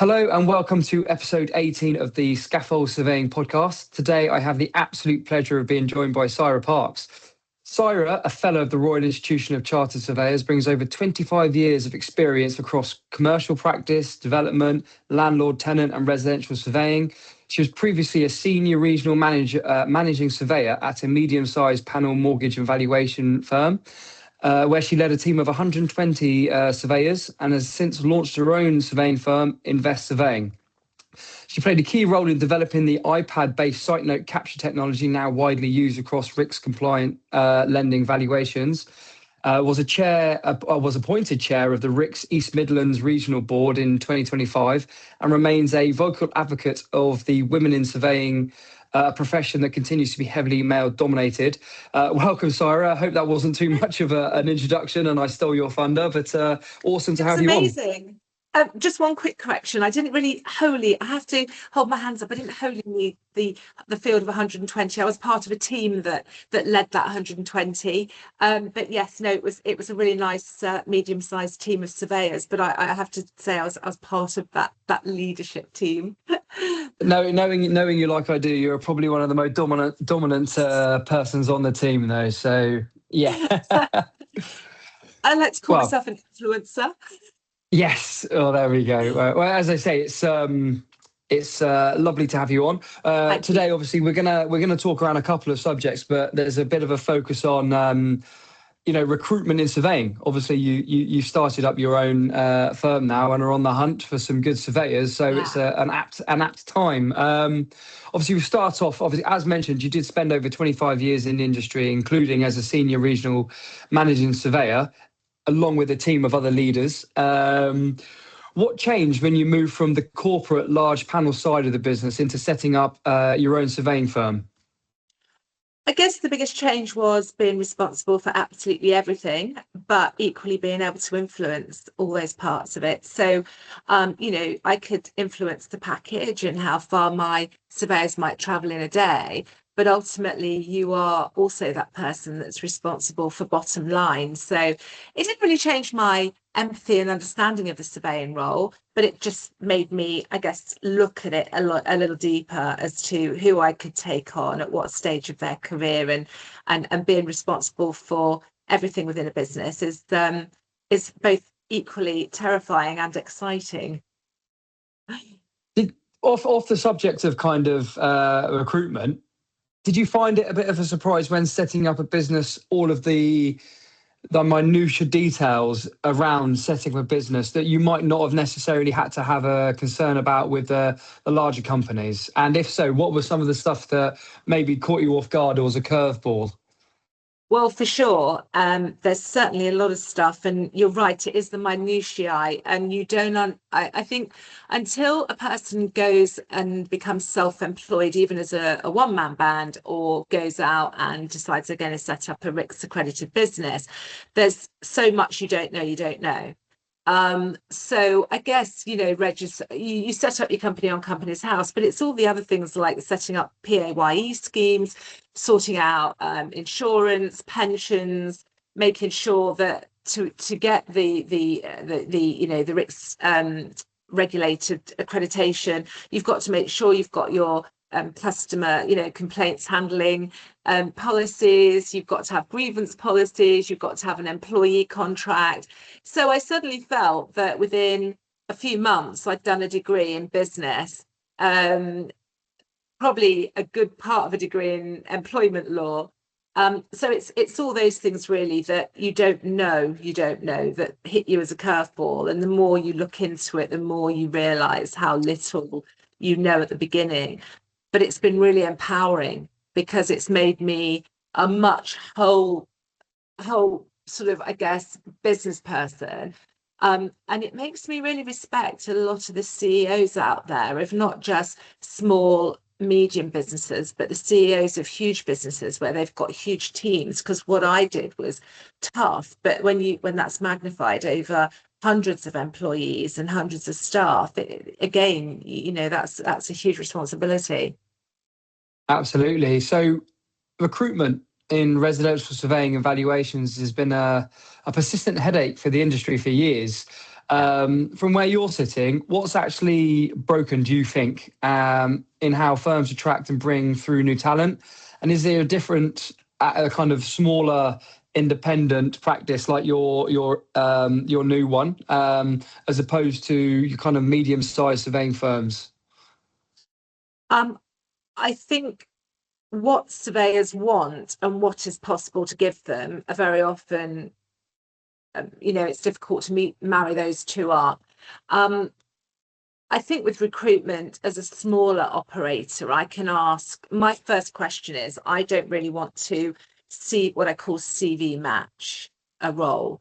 Hello and welcome to episode 18 of the Scafol Surveying podcast. Today I have the absolute pleasure of being joined by Sirah Parks. Sirah, a fellow of the Royal Institution of Chartered Surveyors, brings over 25 years of experience across commercial practice, development, landlord, tenant and residential surveying. She was previously a senior regional managing surveyor at a medium-sized panel mortgage and valuation firm, where she led a team of 120 surveyors and has since launched her own surveying firm, Invest Surveying. She played a key role in developing the iPad-based site note capture technology now widely used across RICS-compliant lending valuations. Was appointed chair of the RICS East Midlands Regional Board in 2025 and remains a vocal advocate of the women in surveying profession that continues to be heavily male-dominated. Welcome, Sirah. I hope that wasn't too much of an introduction and I stole your thunder, but awesome to have you on. It's amazing. Just one quick correction. I didn't really I have to hold my hands up. I didn't wholly lead the field of 120. I was part of a team that led that 120. But yes, no, it was a really nice medium-sized team of surveyors. But I have to say I was part of that leadership team. Knowing you like I do, you're probably one of the most dominant persons on the team, though. So yeah. I like to call myself an influencer. Yes. Oh, there we go. Well, as I say, it's lovely to have you on today. Obviously, we're gonna talk around a couple of subjects, but there's a bit of a focus on recruitment in surveying. Obviously, you started up your own firm now and are on the hunt for some good surveyors. So yeah. It's an apt time. Obviously, we start off. Obviously, as mentioned, you did spend over 25 years in the industry, including as a senior regional managing surveyor, along with a team of other leaders. What changed when you moved from the corporate large panel side of the business into setting up your own surveying firm? I guess the biggest change was being responsible for absolutely everything, but equally being able to influence all those parts of it. So, I could influence the package and how far my surveyors might travel in a day. But ultimately, you are also that person that's responsible for bottom line. So it didn't really change my empathy and understanding of the surveying role, but it just made me, I guess, look at it a little deeper as to who I could take on at what stage of their career, and being responsible for everything within a business is both equally terrifying and exciting. Off the subject of kind of recruitment, did you find it a bit of a surprise when setting up a business, all of the minutiae details around setting up a business that you might not have necessarily had to have a concern about with the larger companies? And if so, what was some of the stuff that maybe caught you off guard or was a curveball? Well, for sure. There's certainly a lot of stuff, and you're right, it is the minutiae, and you don't, I think until a person goes and becomes self-employed, even as a one-man band, or goes out and decides they're going to set up a RICS accredited business, there's so much you don't know. So I guess, register, you set up your company on Companies House, but it's all the other things like setting up PAYE schemes, sorting out insurance, pensions, making sure that to get the RICS regulated accreditation, you've got to make sure you've got your customer, complaints handling policies, you've got to have grievance policies, you've got to have an employee contract. So I suddenly felt that within a few months, I'd done a degree in business, probably a good part of a degree in employment law. So it's all those things really that you don't know that hit you as a curveball. And the more you look into it, the more you realise how little you know at the beginning. But it's been really empowering because it's made me a much whole sort of, I guess, business person. And it makes me really respect a lot of the CEOs out there, if not just small, medium businesses, but the CEOs of huge businesses where they've got huge teams. Because what I did was tough, but when that's magnified over hundreds of employees and hundreds of staff, that's a huge responsibility. Absolutely. So recruitment in residential surveying and valuations has been a persistent headache for the industry for years. From where you're sitting, what's actually broken, do you think, in how firms attract and bring through new talent? And is there a different, a kind of smaller independent practice like your new one, as opposed to your kind of medium-sized surveying firms? I think what surveyors want and what is possible to give them are very often, it's difficult to marry those two up. I think with recruitment as a smaller operator, I can ask, my first question is, I don't really want to see what I call CV match a role.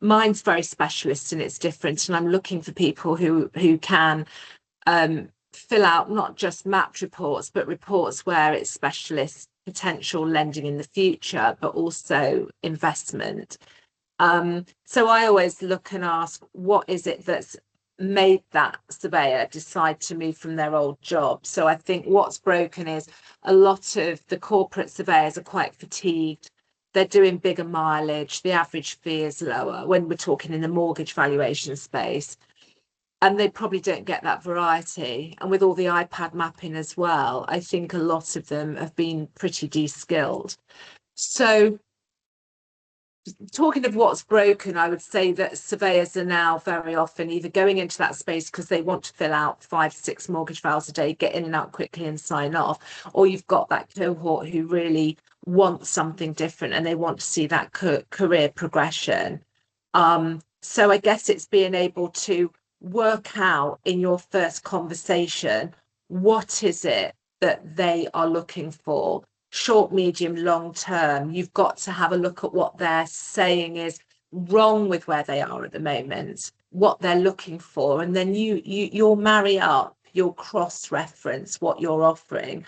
Mine's very specialist and it's different, and I'm looking for people who can fill out not just mapped reports, but reports where it's specialist potential lending in the future, but also investment. So I always look and ask, what is it that's made that surveyor decide to move from their old job? So I think what's broken is a lot of the corporate surveyors are quite fatigued. They're doing bigger mileage. The average fee is lower when we're talking in the mortgage valuation space. And they probably don't get that variety. And with all the iPad mapping as well, I think a lot of them have been pretty de-skilled. So talking of what's broken, I would say that surveyors are now very often either going into that space because they want to fill out 5-6 mortgage files a day, get in and out quickly and sign off, or you've got that cohort who really want something different and they want to see that career progression. So I guess it's being able to work out in your first conversation, what is it that they are looking for? Short, medium, long term. You've got to have a look at what they're saying is wrong with where they are at the moment, what they're looking for, and then you'll marry up, you'll cross-reference what you're offering.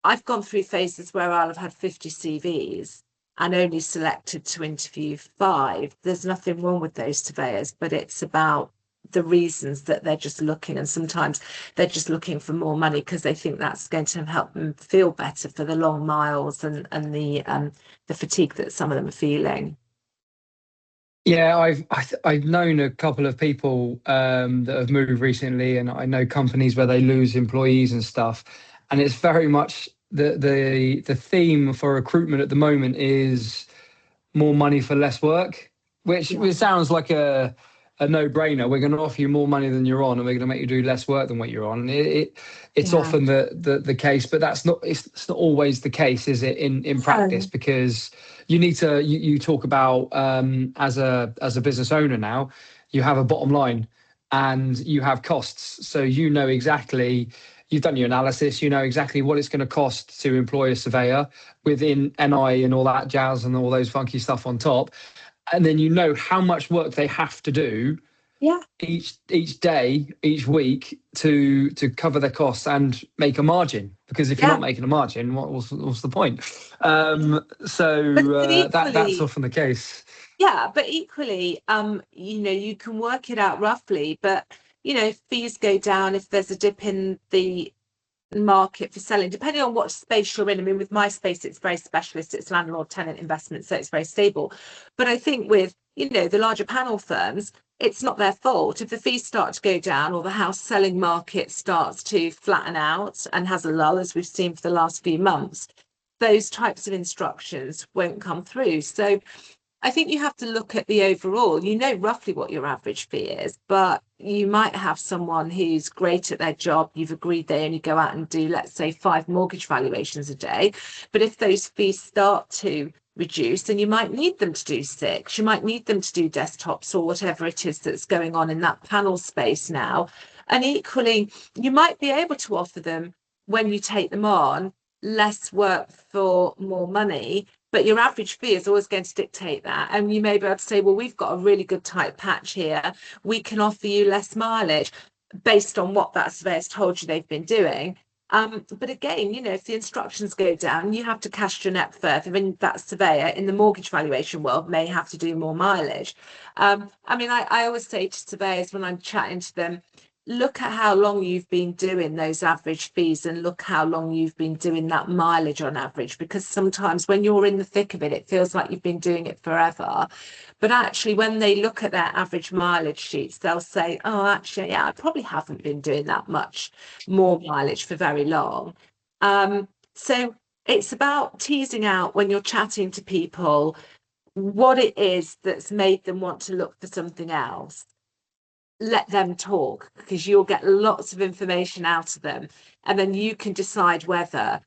I've gone through phases where I'll have had 50 CVs and only selected to interview 5. There's nothing wrong with those surveyors, but it's about the reasons that they're just looking, and sometimes they're just looking for more money because they think that's going to help them feel better for the long miles and the fatigue that some of them are feeling. Yeah, I've known a couple of people that have moved recently, and I know companies where they lose employees and stuff, and it's very much the theme for recruitment at the moment is more money for less work, which sounds like a no-brainer. We're going to offer you more money than you're on, and we're going to make you do less work than what you're on. It's often the case, but it's not always the case, is it? In practice, because you need to you talk about as a business owner now, you have a bottom line and you have costs, so you know exactly. You've done your analysis, you know exactly what it's going to cost to employ a surveyor within NI and all that jazz and all those funky stuff on top. And then you know how much work they have to do each day, each week to cover their costs and make a margin. Because if you're not making a margin, what's the point? That's often the case. Yeah, but equally, you can work it out roughly, but fees go down if there's a dip in the market for selling, depending on what space you're in. I mean, with my space, it's very specialist, it's landlord tenant investment, so it's very stable. But I think with the larger panel firms, it's not their fault if the fees start to go down or the house selling market starts to flatten out and has a lull, as we've seen for the last few months. Those types of instructions won't come through. So I think you have to look at the overall. You know roughly what your average fee is, but you might have someone who's great at their job. You've agreed they only go out and do, let's say, 5 mortgage valuations a day. But if those fees start to reduce, then you might need them to do 6. You might need them to do desktops or whatever it is that's going on in that panel space now. And equally, you might be able to offer them, when you take them on, less work for more money. But your average fee is always going to dictate that. And you may be able to say, well, we've got a really good tight patch here. We can offer you less mileage based on what that surveyor's told you they've been doing. But again, if the instructions go down, you have to cast your net further. And that surveyor in the mortgage valuation world may have to do more mileage. I always say to surveyors when I'm chatting to them, look at how long you've been doing those average fees and look how long you've been doing that mileage on average, because sometimes when you're in the thick of it, it feels like you've been doing it forever. But actually, when they look at their average mileage sheets, they'll say, oh, actually, yeah, I probably haven't been doing that much more mileage for very long. So it's about teasing out when you're chatting to people what it is that's made them want to look for something else. Let them talk, because you'll get lots of information out of them, and then you can decide whether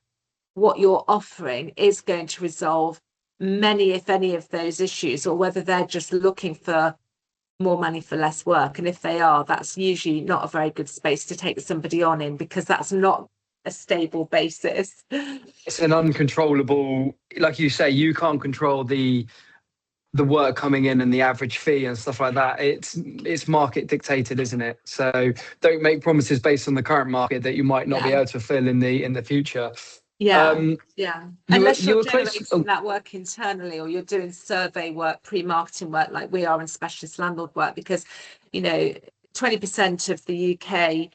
what you're offering is going to resolve many, if any, of those issues, or whether they're just looking for more money for less work. And if they are, that's usually not a very good space to take somebody on in, because that's not a stable basis. It's an uncontrollable, like you say, you can't control the work coming in and the average fee and stuff like that. It's market dictated, isn't it? So don't make promises based on the current market that you might not be able to fulfill in the future. Yeah. Unless you're generating close. that work internally, or you're doing survey work, pre-marketing work like we are, in specialist landlord work, because 20% of the UK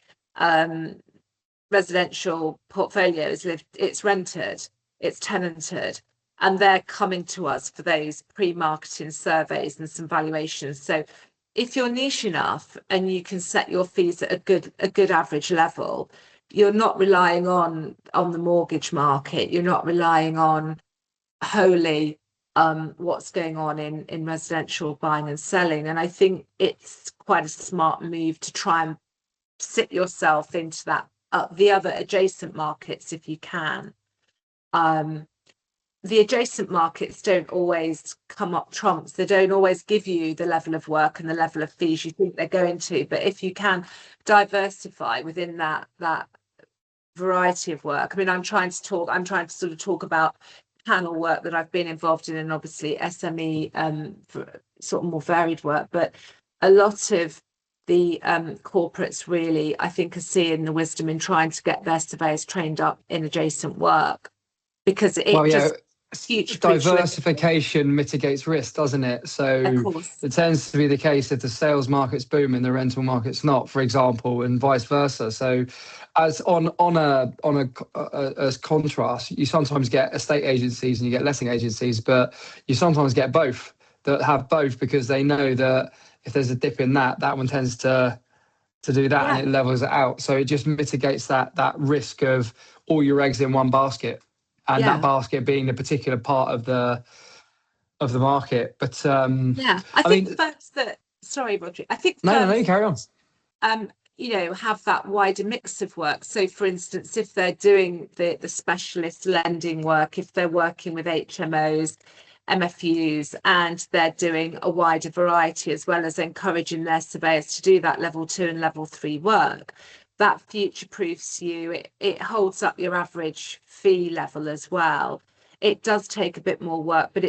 residential portfolio it's rented, it's tenanted, and they're coming to us for those pre-marketing surveys and some valuations. So if you're niche enough and you can set your fees at a good average level, you're not relying on the mortgage market, you're not relying on wholly what's going on in residential buying and selling. And I think it's quite a smart move to try and sit yourself into that the other adjacent markets if you can. The adjacent markets don't always come up trumps. They don't always give you the level of work and the level of fees you think they're going to. But if you can diversify within that variety of work, I mean, I'm trying to sort of talk about panel work that I've been involved in, and obviously SME for sort of more varied work. But a lot of the corporates really, I think, are seeing the wisdom in trying to get their surveyors trained up in adjacent work, because diversification mitigates risk, doesn't it? So it tends to be the case if the sales market's booming, the rental market's not, for example, and vice versa. So as on a contrast, you sometimes get estate agencies and you get letting agencies, but you sometimes get both that have both, because they know that if there's a dip in that one tends to do that, and it levels it out. So it just mitigates that risk of all your eggs in one basket, and that basket being a particular part of the market. But I think firms that, sorry, Rhodri, I think no, you carry on. Have that wider mix of work. So for instance, if they're doing the specialist lending work, if they're working with HMOs, MFUs, and they're doing a wider variety, as well as encouraging their surveyors to do that level 2 and level 3 work, that future proofs you. It holds up your average fee level as well. It does take a bit more work, but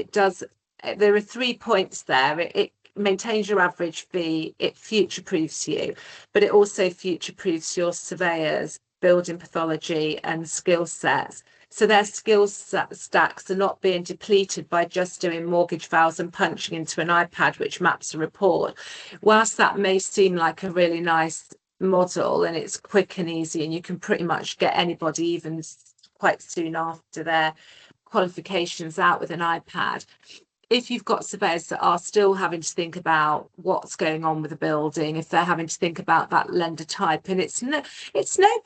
there are 3 points there. It maintains your average fee, it future proofs you, but it also future proofs your surveyors, building pathology and skill sets. So their skill stacks are not being depleted by just doing mortgage files and punching into an iPad, which maps a report. Whilst that may seem like a really nice model and it's quick and easy, and you can pretty much get anybody even quite soon after their qualifications out with an iPad, if you've got surveyors that are still having to think about what's going on with the building, if they're having to think about that lender type, and it's no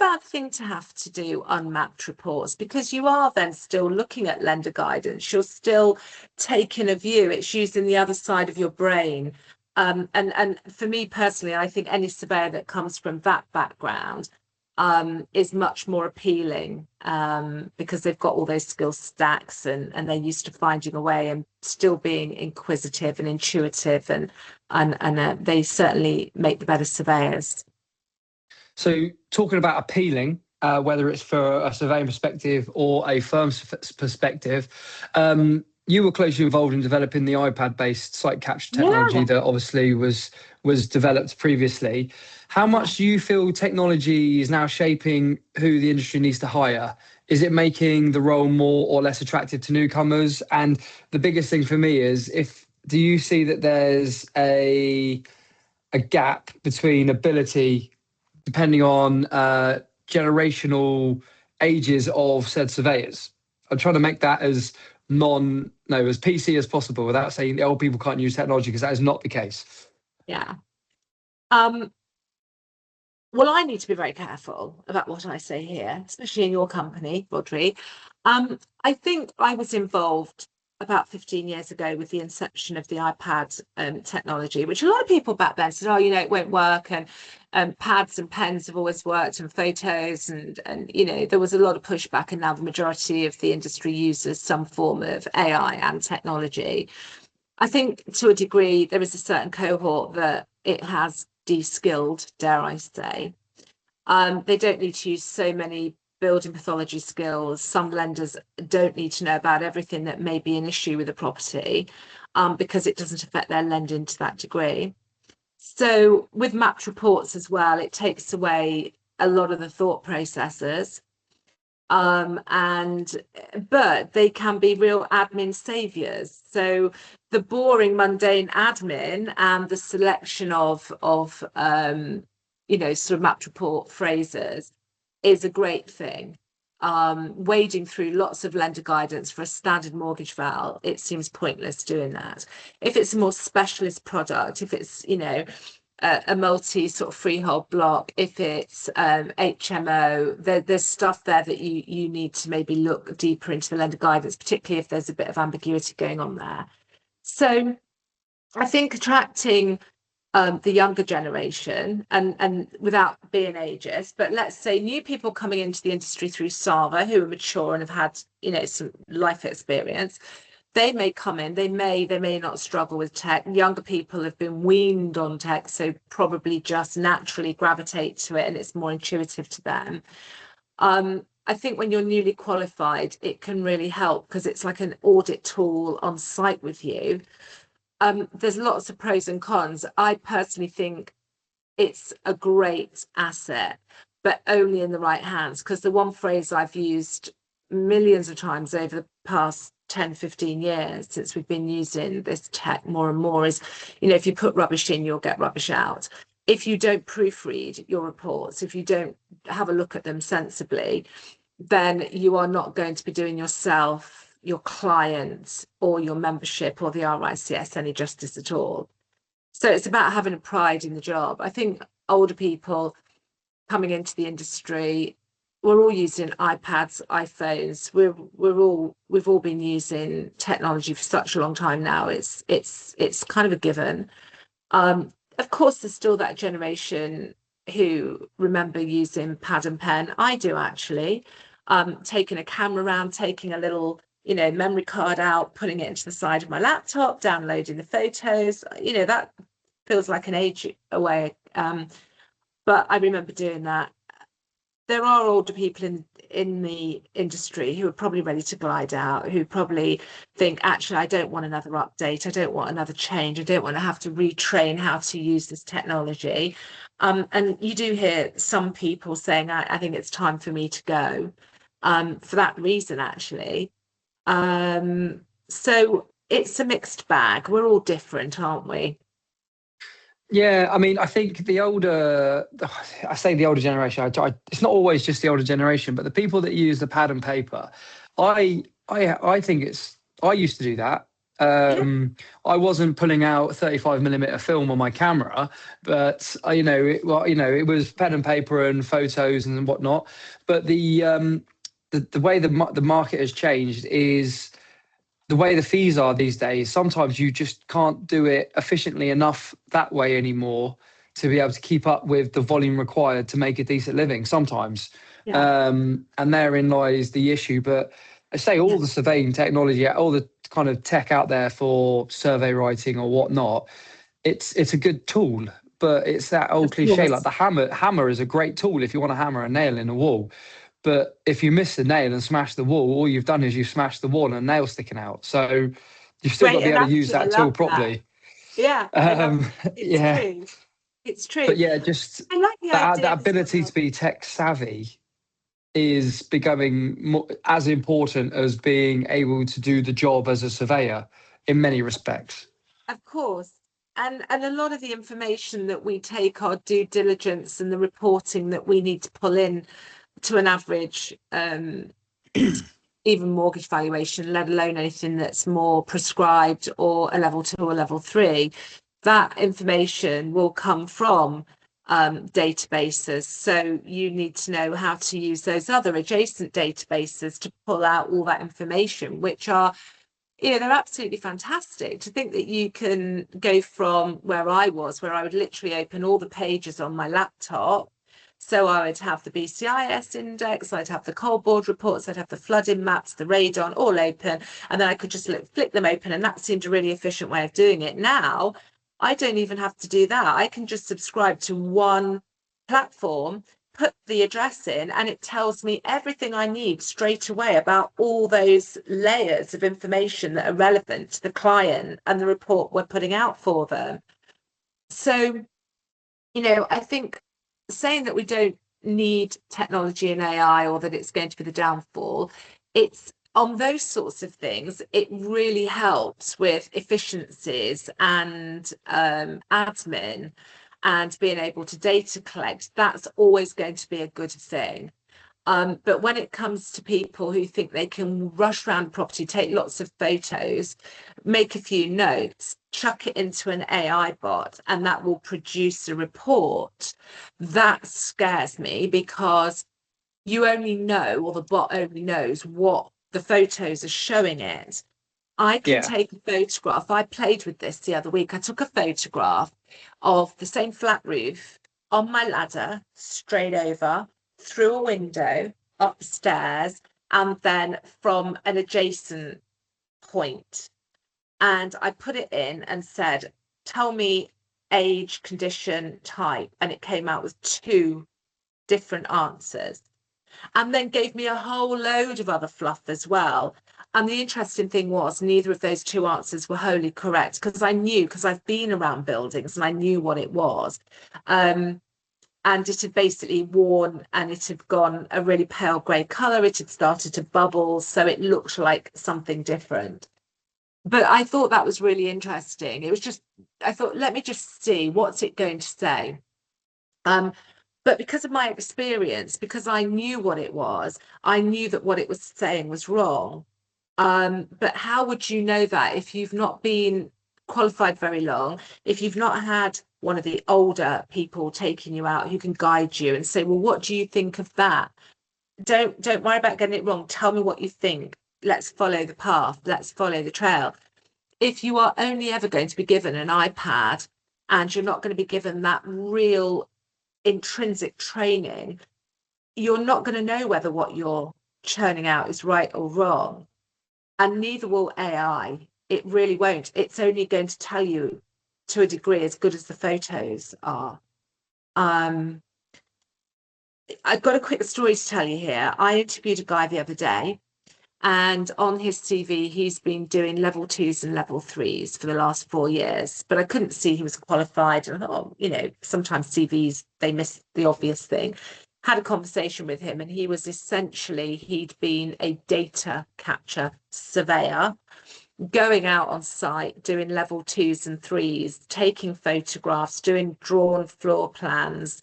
bad thing to have to do unmapped reports, because you are then still looking at lender guidance, you're still taking a view, it's using the other side of your brain. And for me personally, I think any surveyor that comes from that background is much more appealing, because they've got all those skill stacks and they're used to finding a way and still being inquisitive and intuitive, and they certainly make the better surveyors. So talking about appealing, whether it's for a surveying perspective or a firm's perspective, you were closely involved in developing the iPad-based site capture technology that obviously was developed previously. How much do you feel technology is now shaping who the industry needs to hire? Is it making the role more or less attractive to newcomers? And the biggest thing for me is, do you see that there's a gap between ability depending on generational ages of said surveyors. I'm trying to make that as as PC as possible without saying the old people can't use technology, because that is not the case. Yeah. Well, I need to be very careful about what I say here, especially in your company, Rhodri. I think I was involved about 15 years ago with the inception of the iPad technology, which a lot of people back then said, oh, it won't work. And pads and pens have always worked, and photos. And there was a lot of pushback. And now the majority of the industry uses some form of AI and technology. I think to a degree, there is a certain cohort that it has de-skilled, dare I say. They don't need to use so many building pathology skills. Some lenders don't need to know about everything that may be an issue with a property, because it doesn't affect their lending to that degree. So with mapped reports as well, it takes away a lot of the thought processes. But they can be real admin saviors. So the boring, mundane admin and the selection of sort of mapped report phrases is a great thing. Wading through lots of lender guidance for a standard mortgage val, it seems pointless doing that. If it's a more specialist product, if it's a multi sort of freehold block, if it's HMO, there's stuff there that you need to maybe look deeper into the lender guidance, particularly if there's a bit of ambiguity going on there. So I think attracting the younger generation, and without being ageist, but let's say new people coming into the industry through Sava who are mature and have had some life experience, they may come in, they may not struggle with tech. Younger people have been weaned on tech, so probably just naturally gravitate to it and it's more intuitive to them. I think when you're newly qualified, it can really help because it's like an audit tool on site with you. There's lots of pros and cons. I personally think it's a great asset, but only in the right hands, because the one phrase I've used millions of times over the past 10, 15 years since we've been using this tech more and more is, if you put rubbish in, you'll get rubbish out. If you don't proofread your reports, if you don't have a look at them sensibly, then you are not going to be doing yourself, your clients, or your membership or the RICS any justice at all. So it's about having a pride in the job. I think older people coming into the industry, we're all using iPads, iPhones. We've all been using technology for such a long time now. It's kind of a given. Of course, there's still that generation who remember using pad and pen. I do actually. Taking a camera around, taking a little memory card out, putting it into the side of my laptop, downloading the photos. That feels like an age away. But I remember doing that. There are older people in the industry who are probably ready to glide out, who probably think, actually, I don't want another update. I don't want another change. I don't want to have to retrain how to use this technology. And you do hear some people saying, I think it's time for me to go, for that reason, actually. So it's a mixed bag. We're all different, aren't we? Yeah, I mean, I think I say the older generation, it's not always just the older generation, but the people that use the pad and paper, I think I used to do that. I wasn't pulling out 35mm film on my camera, but it was pen and paper and photos and whatnot. But the way the market has changed is the way the fees are these days. Sometimes you just can't do it efficiently enough that way anymore to be able to keep up with the volume required to make a decent living sometimes. And therein lies the issue. But I say all the surveying technology, all the kind of tech out there for survey writing or whatnot, it's a good tool, but it's that old cliche, like the hammer is a great tool if you want to hammer a nail in a wall. But if you miss the nail and smash the wall, all you've done is you've smashed the wall and a nail sticking out. So you've still got to be able to use that tool properly. Yeah. True. It's true. But yeah, just that ability to be tech savvy is becoming as important as being able to do the job as a surveyor in many respects. Of course. And a lot of the information that we take, our due diligence and the reporting that we need to pull in to an average even mortgage valuation, let alone anything that's more prescribed or a level 2 or level 3, that information will come from databases. So you need to know how to use those other adjacent databases to pull out all that information, which are, they're absolutely fantastic. To think that you can go from where I was, where I would literally open all the pages on my laptop. So I would have the BCIS index, I'd have the cold board reports, I'd have the flooding maps, the radon all open, and then I could just flick them open, and that seemed a really efficient way of doing it. Now, I don't even have to do that. I can just subscribe to one platform, put the address in, and it tells me everything I need straight away about all those layers of information that are relevant to the client and the report we're putting out for them. So, I think saying that we don't need technology and AI, or that it's going to be the downfall, it's on those sorts of things, it really helps with efficiencies and admin and being able to data collect. That's always going to be a good thing. But when it comes to people who think they can rush around property, take lots of photos, make a few notes, chuck it into an AI bot, and that will produce a report, that scares me, because you only know, or the bot only knows, what the photos are showing it. I can take a photograph. I played with this the other week. I took a photograph of the same flat roof on my ladder, straight over, through a window, upstairs, and then from an adjacent point. And I put it in and said, tell me age, condition, type. And it came out with 2 different answers. And then gave me a whole load of other fluff as well. And the interesting thing was, neither of those 2 answers were wholly correct, because I've been around buildings and I knew what it was. And it had basically worn, and it had gone a really pale grey colour. It had started to bubble, so it looked like something different. But I thought that was really interesting. It was just, I thought, let me just see, what's it going to say? But because of my experience, because I knew what it was, I knew that what it was saying was wrong. But how would you know that if you've not been qualified very long, if you've not had one of the older people taking you out who can guide you and say, well, what do you think of that? Don't worry about getting it wrong. Tell me what you think. Let's follow the path. Let's follow the trail. If you are only ever going to be given an iPad and you're not going to be given that real intrinsic training, you're not going to know whether what you're churning out is right or wrong. And neither will AI. It really won't. It's only going to tell you, to a degree, as good as the photos are. I've got a quick story to tell you here. I interviewed a guy the other day, and on his CV, he's been doing level 2s and level 3s for the last 4 years, but I couldn't see he was qualified. And I thought, sometimes CVs, they miss the obvious thing. Had a conversation with him, and he was essentially, he'd been a data capture surveyor, going out on site, doing level 2s and 3s, taking photographs, doing drawn floor plans,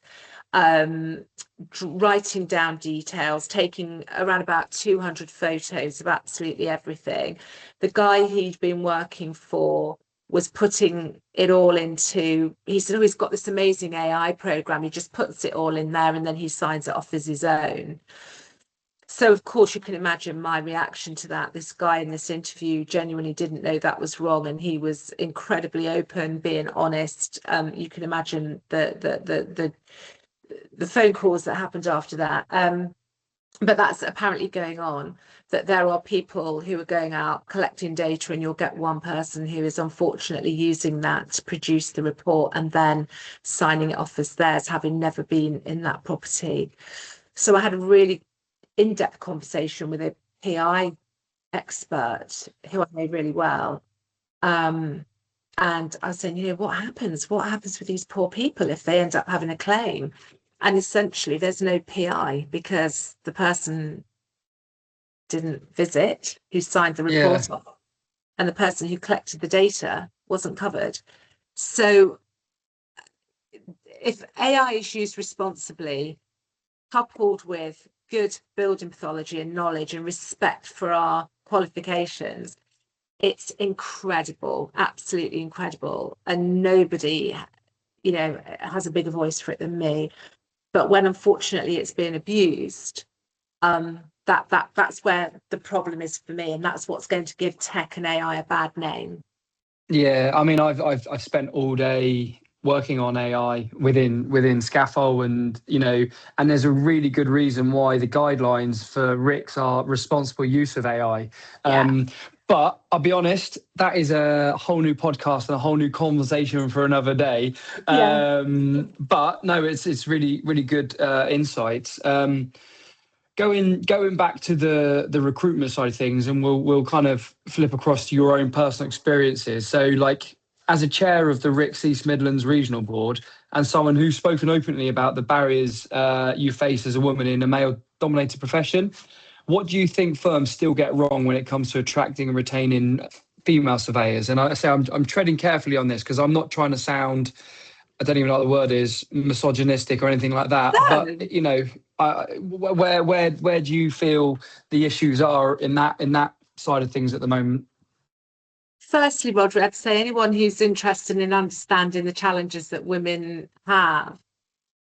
writing down details, taking around about 200 photos of absolutely everything. The guy he'd been working for was putting it all into, he said, he's got this amazing AI program. He just puts it all in there and then he signs it off as his own. So, of course, you can imagine my reaction to that. This guy in this interview genuinely didn't know that was wrong, and he was incredibly open, being honest. You can imagine the phone calls that happened after that. But that's apparently going on, that there are people who are going out collecting data, and you'll get one person who is unfortunately using that to produce the report and then signing it off as theirs, having never been in that property. So I had a really in-depth conversation with a PI expert who I know really well. And I was saying, what happens with these poor people if they end up having a claim? And essentially there's no PI because the person didn't visit, who signed the report off, and the person who collected the data wasn't covered. So if AI is used responsibly, coupled with good building pathology and knowledge and respect for our qualifications, it's incredible, absolutely incredible. And nobody, has a bigger voice for it than me. But when unfortunately it's being abused, that's where the problem is for me, and that's what's going to give tech and AI a bad name. Yeah, I mean, I've spent all day working on AI within Scafol, and and there's a really good reason why the guidelines for RICS are responsible use of AI. Yeah. But I'll be honest, that is a whole new podcast and a whole new conversation for another day. Yeah. But no, it's really really good insights. Going back to the recruitment side of things, and we'll kind of flip across to your own personal experiences. So, like, as a chair of the RICS East Midlands Regional Board and someone who's spoken openly about the barriers you face as a woman in a male-dominated profession, what do you think firms still get wrong when it comes to attracting and retaining female surveyors? And I say I'm treading carefully on this because I'm not trying to sound, I don't even know what the word is, misogynistic or anything like that. No. But where do you feel the issues are in that side of things at the moment? Firstly, Rhodri, I'd say anyone who's interested in understanding the challenges that women have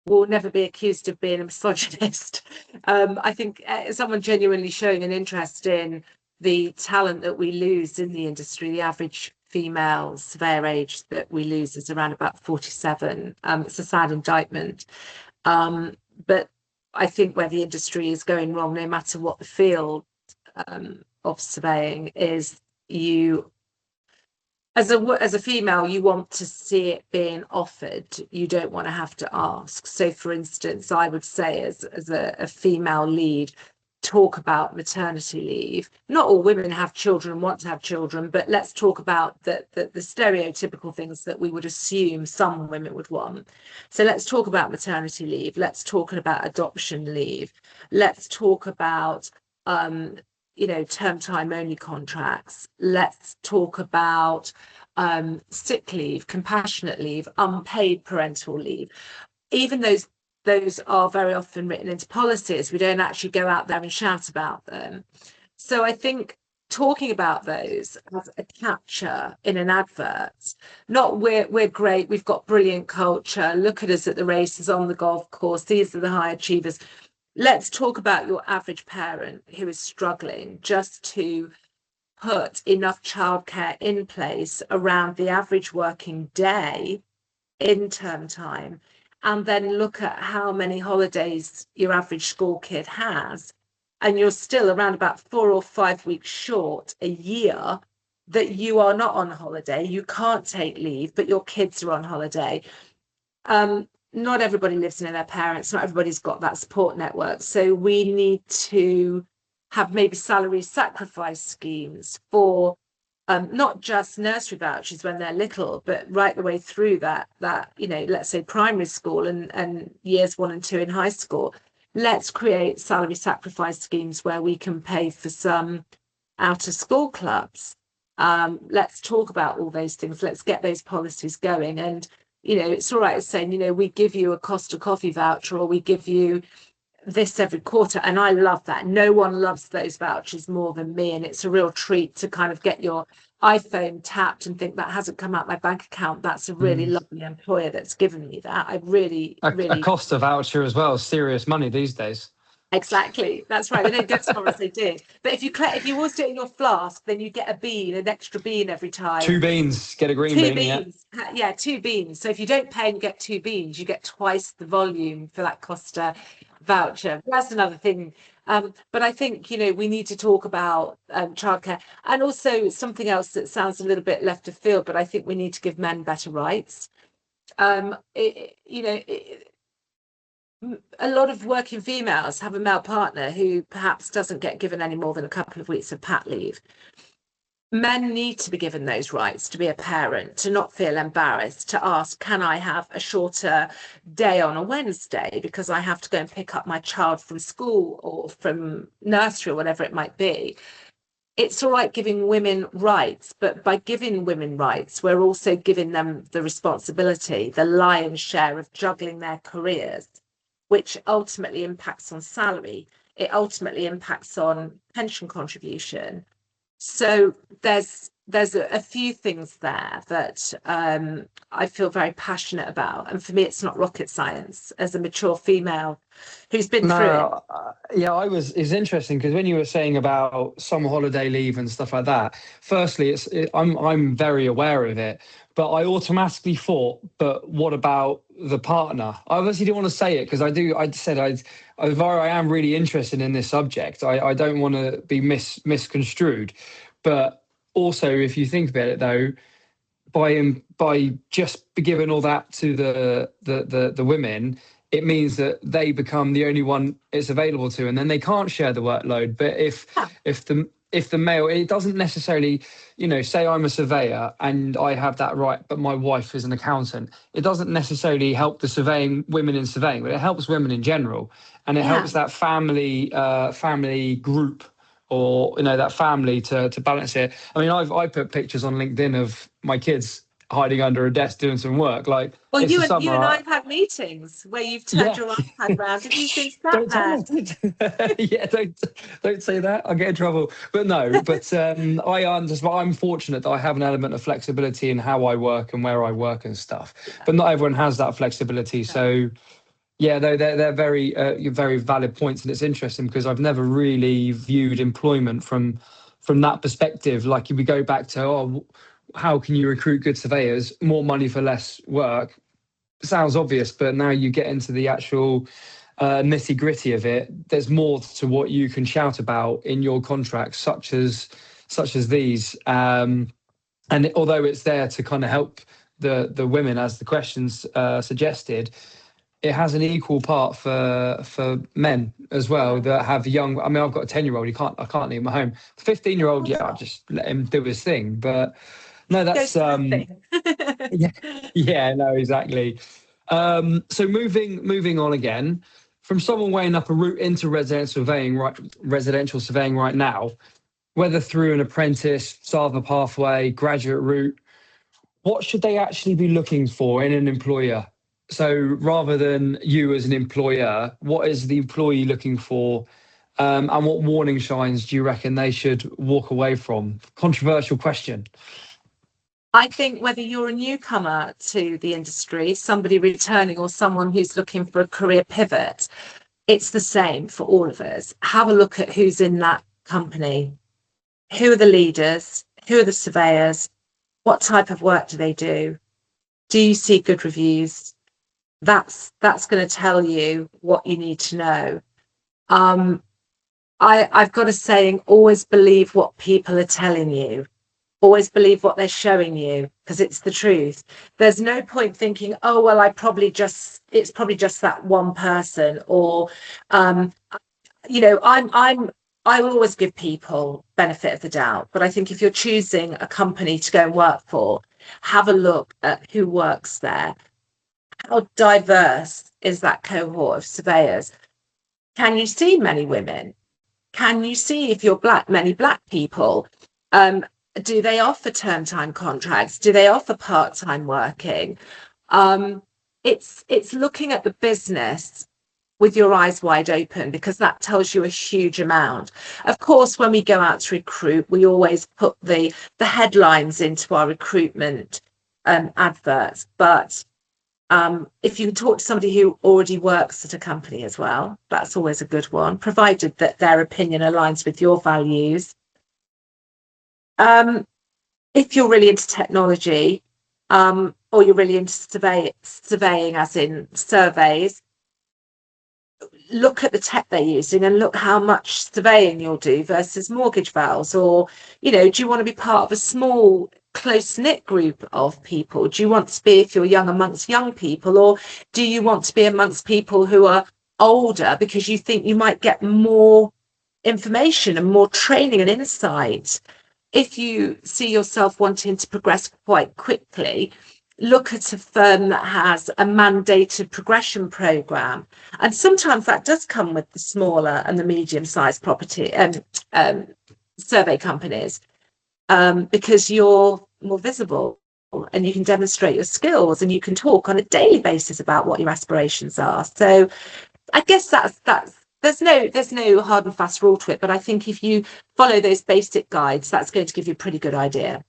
will never be accused of being a misogynist. I think someone genuinely showing an interest in the talent that we lose in the industry, the average female surveyor age that we lose is around about 47. It's a sad indictment. But I think where the industry is going wrong, no matter what the field of surveying is, you as a female, you want to see it being offered. You don't want to have to ask. So, for instance, I would say as a female lead, talk about maternity leave. Not all women have children and want to have children, but let's talk about the stereotypical things that we would assume some women would want. So let's talk about maternity leave. Let's talk about adoption leave. Let's talk about term time only contracts. Let's talk about sick leave, compassionate leave, unpaid parental leave. Even those are very often written into policies. We don't actually go out there and shout about them. So I think talking about those as a capture in an advert, not we're great, we've got brilliant culture, look at us at the races, on the golf course, these are the high achievers. Let's talk about your average parent who is struggling just to put enough childcare in place around the average working day in term time, and then look at how many holidays your average school kid has, and you're still around about 4 or 5 weeks short a year that you are not on holiday, you can't take leave, but your kids are on holiday. Not everybody lives near their parents, not everybody's got that support network. So we need to have maybe salary sacrifice schemes for not just nursery vouchers when they're little, but right the way through that let's say primary school and years 1 and 2 in high school. Let's create salary sacrifice schemes where we can pay for some out of school clubs. Let's talk about all those things. Let's get those policies going. And it's all right saying, we give you a Costa coffee voucher, or we give you this every quarter. And I love that. No one loves those vouchers more than me. And it's a real treat to kind of get your iPhone tapped and think that hasn't come out my bank account. That's a really lovely employer that's given me that. I really, A Costa voucher as well, serious money these days. Exactly, that's right. They don't go as far as they did. But if you always do it in your flask, then you get an extra bean every time. 2 beans, get a green bean. 2 beans, yeah, 2 beans. So if you don't pay and you get 2 beans, you get twice the volume for that Costa voucher. That's another thing. But I think we need to talk about childcare, and also something else that sounds a little bit left of field. But I think we need to give men better rights. A lot of working females have a male partner who perhaps doesn't get given any more than a couple of weeks of pat leave. Men need to be given those rights to be a parent, to not feel embarrassed, to ask, can I have a shorter day on a Wednesday because I have to go and pick up my child from school or from nursery or whatever it might be. it's all right giving women rights, but by giving women rights, we're also giving them the responsibility, the lion's share of juggling their careers, which ultimately impacts on salary. It ultimately impacts on pension contribution. So there's a few things there that I feel very passionate about. And for me, it's not rocket science as a mature female who's been through it. No, yeah, it's interesting because when you were saying about summer holiday leave and stuff like that, firstly, I'm very aware of it, but I automatically thought, but what about the partner? I obviously didn't want to say it because although I am really interested in this subject, I don't want to be misconstrued, but also if you think about it though, by just giving all that to the women, it means that they become the only one it's available to, and then they can't share the workload. But if the male, it doesn't necessarily, say I'm a surveyor and I have that right, but my wife is an accountant. It doesn't necessarily help the women in surveying, but it helps women in general, and it helps that family group, or that family to balance it. I mean, I put pictures on LinkedIn of my kids hiding under a desk doing some work. Like, Well, it's you the and summer. I have had meetings where you've turned your iPad round and you've been sat there. Yeah, don't say that. I'll get in trouble. But no, I'm fortunate that I have an element of flexibility in how I work and where I work and stuff. But not everyone has that flexibility. So yeah, they're very very valid points, and it's interesting because I've never really viewed employment from that perspective. Like, if we go back to, how can you recruit good surveyors? More money for less work. Sounds obvious, but now you get into the actual nitty gritty of it. There's more to what you can shout about in your contracts, such as these. And although it's there to kind of help the women, as the questions suggested, it has an equal part for men as well that have young. I mean, I've got a 10-year-old. I can't leave him at home. 15-year-old, yeah, I'll just let him do his thing. But no, that's yeah, no, exactly. So moving on again, from someone weighing up a route into residential surveying right now, whether through an apprentice, start of a pathway, graduate route, what should they actually be looking for in an employer? So rather than you as an employer, what is the employee looking for? And what warning signs do you reckon they should walk away from? Controversial question. I think whether you're a newcomer to the industry, somebody returning, or someone who's looking for a career pivot, it's the same for all of us. Have a look at who's in that company. Who are the leaders? Who are the surveyors? What type of work do they do? Do you see good reviews? That's going to tell you what you need to know. I've got a saying: always believe what people are telling you. Always believe what they're showing you, because it's the truth. There's no point thinking, oh well, it's probably just that one person, or I will always give people benefit of the doubt. But I think if you're choosing a company to go and work for, have a look at who works there. How diverse is that cohort of surveyors? Can you see many women? Can you see, if you're black, many black people? Do they offer term time contracts? Do they offer part-time working? It's looking at the business with your eyes wide open, because that tells you a huge amount. Of course, when we go out to recruit, we always put the headlines into our recruitment adverts. But if you can talk to somebody who already works at a company as well, that's always a good one, provided that their opinion aligns with your values. If you're really into technology, or you're really into surveying, as in surveys, look at the tech they're using and look how much surveying you'll do versus mortgage vals. Or, do you want to be part of a small, close-knit group of people? Do you want to be, if you're young, amongst young people, or do you want to be amongst people who are older because you think you might get more information and more training and insight? If you see yourself wanting to progress quite quickly, look at a firm that has a mandated progression program. And sometimes that does come with the smaller and the medium-sized property survey companies, because you're more visible and you can demonstrate your skills and you can talk on a daily basis about what your aspirations are. So I guess that's there's no hard and fast rule to it, but I think if you follow those basic guides, that's going to give you a pretty good idea.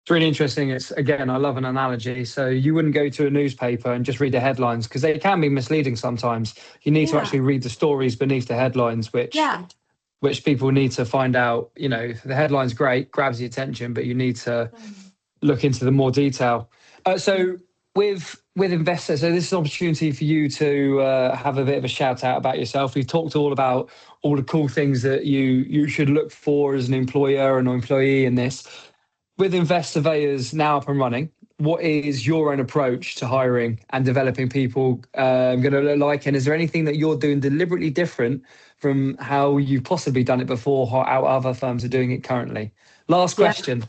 It's really interesting. It's, again, I love an analogy. So you wouldn't go to a newspaper and just read the headlines, because they can be misleading sometimes. You need to actually read the stories beneath the headlines, which people need to find out. You know, the headline's great, grabs the attention, but you need to look into the more detail. So with investors, so this is an opportunity for you to have a bit of a shout out about yourself. We've talked all about all the cool things that you should look for as an employer and an employee in this. With Invest Surveyors now up and running, what is your own approach to hiring and developing people going to look like? And is there anything that you're doing deliberately different from how you've possibly done it before, how other firms are doing it currently? Last question.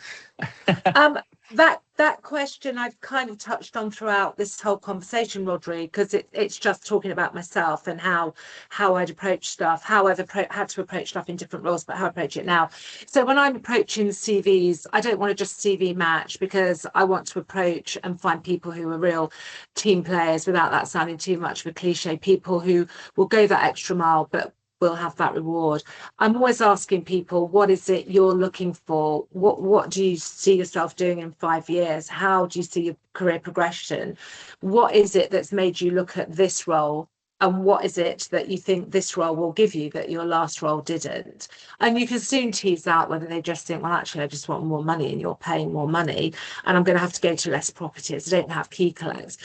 That question I've kind of touched on throughout this whole conversation, Rhodri, because it's just talking about myself and how I'd approach stuff, how I've had to approach stuff in different roles, but how I approach it now. So when I'm approaching CVs, I don't want to just CV match, because I want to approach and find people who are real team players, without that sounding too much of a cliche, people who will go that extra mile, but will have that reward. I'm always asking people, what is it you're looking for? What do you see yourself doing in 5 years? How do you see your career progression? What is it that's made you look at this role? And what is it that you think this role will give you that your last role didn't? And you can soon tease out whether they just think, well, actually, I just want more money and you're paying more money and I'm going to have to go to less properties. I don't have key collects.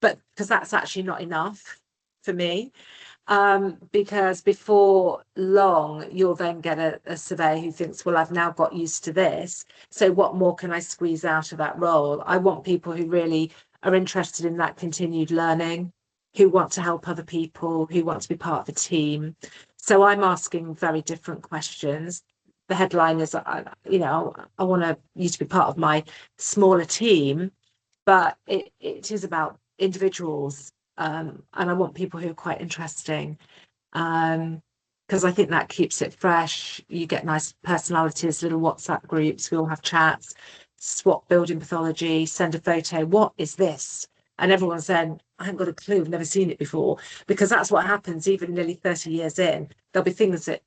But because that's actually not enough for me. Because before long, you'll then get a surveyor who thinks, well, I've now got used to this. So what more can I squeeze out of that role? I want people who really are interested in that continued learning, who want to help other people, who want to be part of a team. So I'm asking very different questions. The headline is, I want you to be part of my smaller team, but it is about individuals. And I want people who are quite interesting, because I think that keeps it fresh. You get nice personalities, little WhatsApp groups, we all have chats, swap building pathology, send a photo. What is this? And everyone said, I haven't got a clue, I've never seen it before, because that's what happens even nearly 30 years in. There'll be things that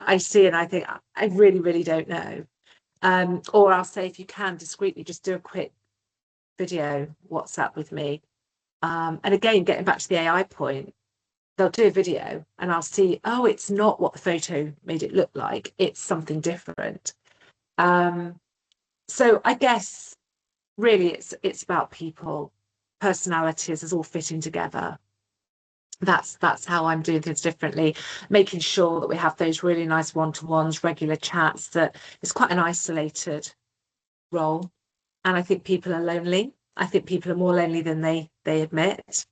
I see and I think, I really, really don't know. Or I'll say, if you can, discreetly, just do a quick video WhatsApp with me. And again, getting back to the AI point, they'll do a video and I'll see, oh, it's not what the photo made it look like. It's something different. So I guess really it's about people, personalities is all fitting together. That's how I'm doing things differently, making sure that we have those really nice one-to-ones, regular chats, that it's quite an isolated role. And I think people are lonely. I think people are more lonely than they admit. It's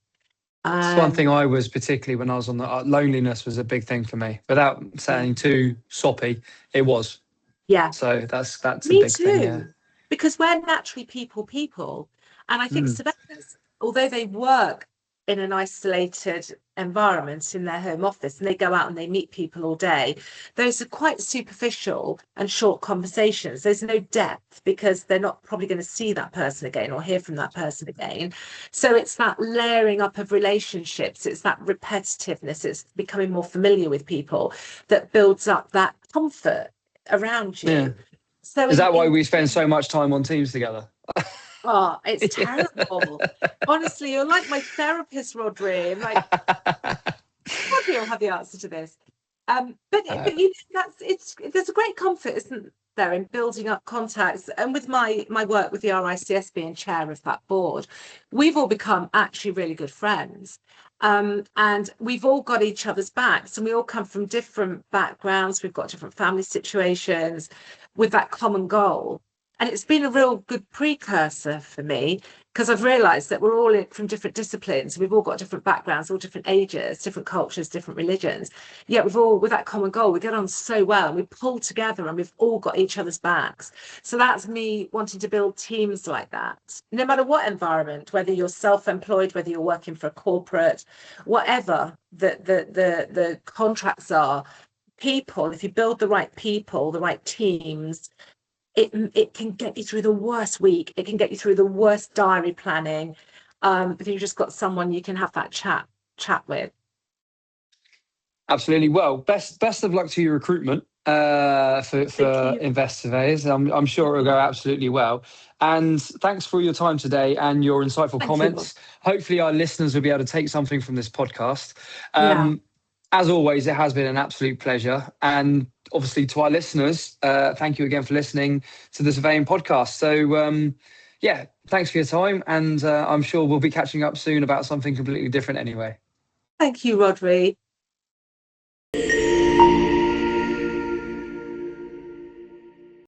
one thing I was, particularly when I was on the loneliness was a big thing for me. Without sounding too soppy, it was. Yeah. So that's me a big too. thing. Yeah. Because we're naturally people, and I think surveyors, although they work in an isolated environment in their home office and they go out and they meet people all day, those are quite superficial and short conversations. There's no depth because they're not probably going to see that person again or hear from that person again. So it's that layering up of relationships, it's that repetitiveness, it's becoming more familiar with people that builds up that comfort around you. Yeah. So is that why we spend so much time on Teams together? Oh, it's terrible. Honestly, you're like my therapist, Rhodri. I'm like, Rhodri will have the answer to this. But you know, there's a great comfort, isn't there, in building up contacts. And with my work with the RICS being chair of that board, we've all become actually really good friends. And we've all got each other's backs, and we all come from different backgrounds. We've got different family situations with that common goal. And it's been a real good precursor for me, because I've realised that we're all from different disciplines. We've all got different backgrounds, all different ages, different cultures, different religions. Yet we've all, with that common goal, we get on so well and we pull together and we've all got each other's backs. So that's me wanting to build teams like that, no matter what environment, whether you're self-employed, whether you're working for a corporate, whatever the contracts are. people, if you build the right people, the right teams, it can get you through the worst week. It can get you through the worst diary planning. If you've just got someone you can have that chat with. Absolutely. Well, best of luck to your recruitment for Invest Surveyors. I'm sure it'll go absolutely well. And thanks for your time today and your insightful comments. Hopefully, our listeners will be able to take something from this podcast. As always, it has been an absolute pleasure. And obviously, to our listeners, thank you again for listening to the Surveying Podcast. So, thanks for your time. And I'm sure we'll be catching up soon about something completely different anyway. Thank you, Rhodri.